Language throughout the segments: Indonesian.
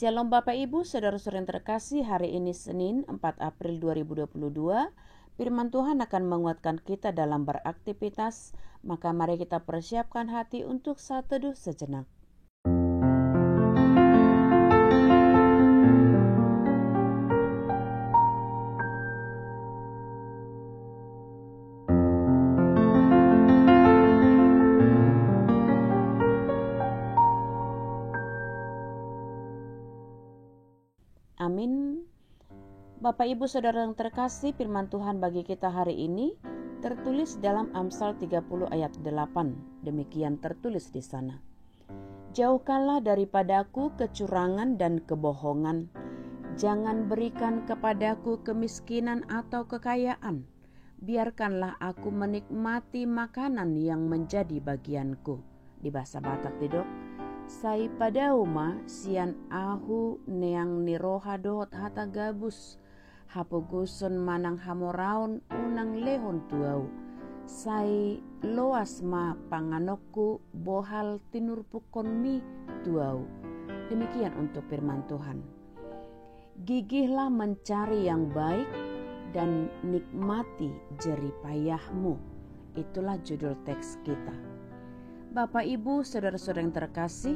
Shalom Bapak Ibu, Saudara-saudara yang terkasih, hari ini Senin 4 April 2022. Firman Tuhan akan menguatkan kita dalam beraktivitas, maka mari kita persiapkan hati untuk saat teduh sejenak. Amin. Bapak Ibu Saudara yang terkasih, firman Tuhan bagi kita hari ini tertulis dalam Amsal 30 ayat 8. Demikian tertulis di sana. Jauhkanlah daripadaku kecurangan dan kebohongan. Jangan berikan kepadaku kemiskinan atau kekayaan. Biarkanlah aku menikmati makanan yang menjadi bagianku. Di bahasa Batak Tidok. Sai padauma sian ahu neang niroha dohot hata gabus hapugusun manang hamoraun unang lehon tuau sai loas ma panganokku bohal tinurpukon mi tuau. Demikian untuk firman Tuhan. Gigihlah mencari yang baik dan nikmati jerih payahmu. Itulah judul teks kita. Bapak Ibu Saudara-saudara yang terkasih,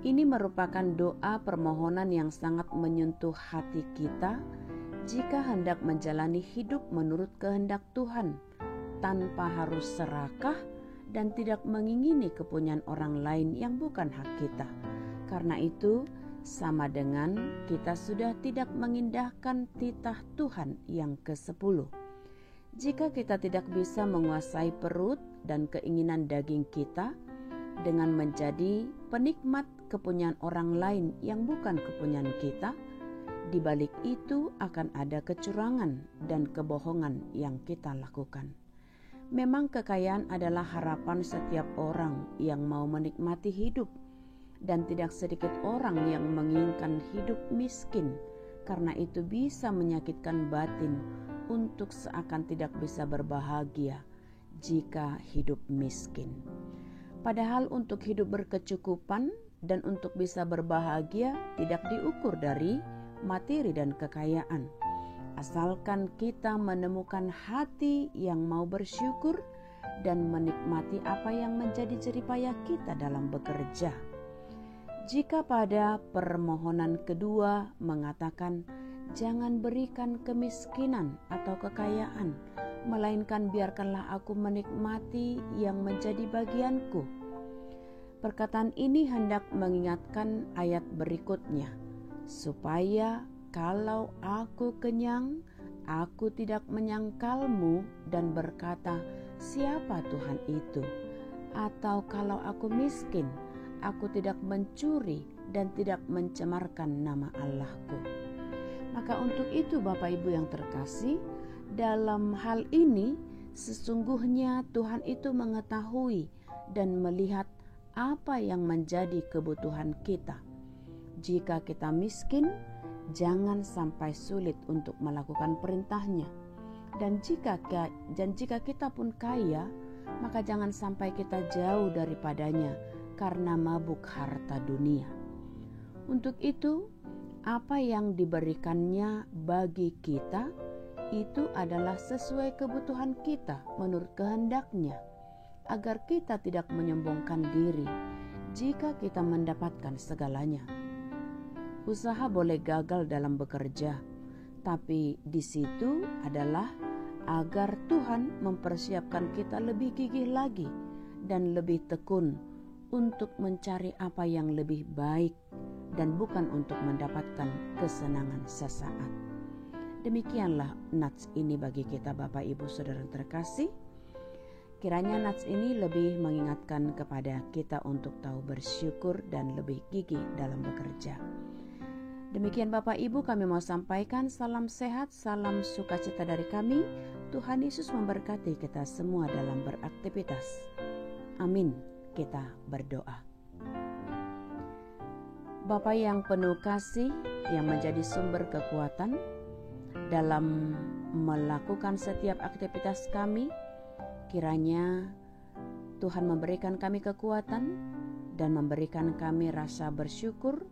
ini merupakan doa permohonan yang sangat menyentuh hati kita jika hendak menjalani hidup menurut kehendak Tuhan tanpa harus serakah dan tidak mengingini kepunyaan orang lain yang bukan hak kita. Karena itu sama dengan kita sudah tidak mengindahkan titah Tuhan yang ke-10. Jika kita tidak bisa menguasai perut dan keinginan daging kita dengan menjadi penikmat kepunyaan orang lain yang bukan kepunyaan kita, di balik itu akan ada kecurangan dan kebohongan yang kita lakukan. Memang kekayaan adalah harapan setiap orang yang mau menikmati hidup, dan tidak sedikit orang yang menginginkan hidup miskin, karena itu bisa menyakitkan batin untuk seakan tidak bisa berbahagia jika hidup miskin. Padahal untuk hidup berkecukupan dan untuk bisa berbahagia tidak diukur dari materi dan kekayaan. Asalkan kita menemukan hati yang mau bersyukur dan menikmati apa yang menjadi jerih payah kita dalam bekerja. Jika pada permohonan kedua mengatakan jangan berikan kemiskinan atau kekayaan, melainkan biarkanlah aku menikmati yang menjadi bagianku. Perkataan ini hendak mengingatkan ayat berikutnya, supaya kalau aku kenyang, aku tidak menyangkalmu dan berkata, siapa Tuhan itu? Atau kalau aku miskin, aku tidak mencuri dan tidak mencemarkan nama Allahku. Maka untuk itu Bapak Ibu yang terkasih, dalam hal ini sesungguhnya Tuhan itu mengetahui dan melihat apa yang menjadi kebutuhan kita. Jika kita miskin, jangan sampai sulit untuk melakukan perintahnya. Dan jika kita pun kaya, maka jangan sampai kita jauh daripadanya karena mabuk harta dunia. Untuk itu, apa yang diberikannya bagi kita itu adalah sesuai kebutuhan kita menurut kehendaknya, agar kita tidak menyombongkan diri jika kita mendapatkan segalanya. Usaha boleh gagal dalam bekerja, tapi di situ adalah agar Tuhan mempersiapkan kita lebih gigih lagi dan lebih tekun untuk mencari apa yang lebih baik dan bukan untuk mendapatkan kesenangan sesaat. Demikianlah nats ini bagi kita Bapak Ibu Saudara terkasih. Kiranya nats ini lebih mengingatkan kepada kita untuk tahu bersyukur dan lebih gigih dalam bekerja. Demikian Bapak Ibu, kami mau sampaikan salam sehat, salam sukacita dari kami. Tuhan Yesus memberkati kita semua dalam beraktivitas. Amin. Kita berdoa. Bapa yang penuh kasih, yang menjadi sumber kekuatan dalam melakukan setiap aktivitas kami, kiranya Tuhan memberikan kami kekuatan dan memberikan kami rasa bersyukur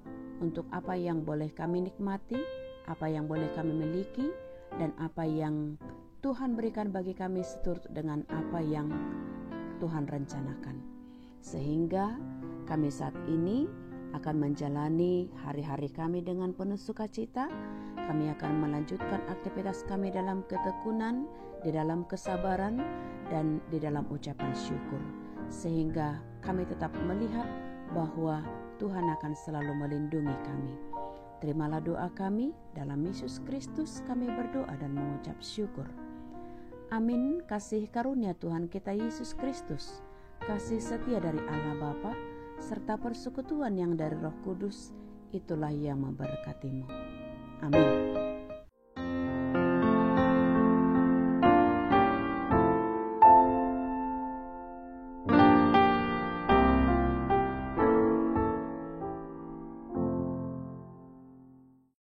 untuk apa yang boleh kami nikmati, apa yang boleh kami miliki, dan apa yang Tuhan berikan bagi kami seturut dengan apa yang Tuhan rencanakan. Sehingga kami saat ini akan menjalani hari-hari kami dengan penuh sukacita. Kami akan melanjutkan aktivitas kami dalam ketekunan, di dalam kesabaran, dan di dalam ucapan syukur. Sehingga kami tetap melihat bahwa Tuhan akan selalu melindungi kami. Terimalah doa kami, dalam Yesus Kristus kami berdoa dan mengucap syukur. Amin. Kasih karunia Tuhan kita Yesus Kristus, kasih setia dari Allah Bapa, serta persekutuan yang dari Roh Kudus, itulah yang memberkatimu. Amin.